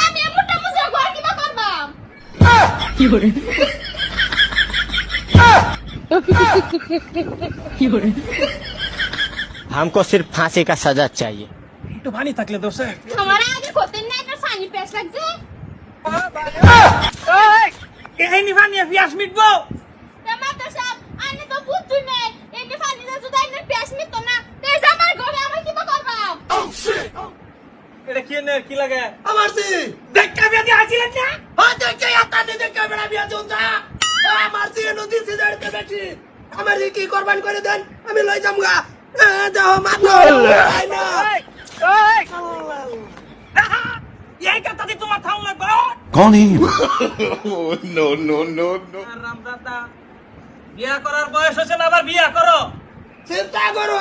আমি মোটা মুসা ঘর কিবা করবা কি করে কি করে हमको सिर्फ फांसी का सजा चाहिए। একটু পানি থাকলে দোষে তোমার আগে করতেন না একটা পানি পেশ লাগছে এই নি পানি পিয়াস মিটবো মাস্টার সাহেব আইনে তো বুঝছুই না এনে পানি দা যদি আইনে পেশ মিট না তেজ আমার ঘরে আমি কিবা করবা এটা কি নে কি লাগে আমার সি দেখা বিয়া দিয়ে আসিলেন না হ্যাঁ দেখে আতা দেখে বেড়া বিয়া জুনতা আমার সি নদী সি দাঁড়তে বেশি আমার কি কুরবান করে দেন আমি লই যামগা যাও মারলো আই না এই কথা দি তোমার থাম লাগবে कौन है ये? রাম দাদা বিয়া করার বয়স হচ্ছে না আবার বিয়া করো চিন্তা করো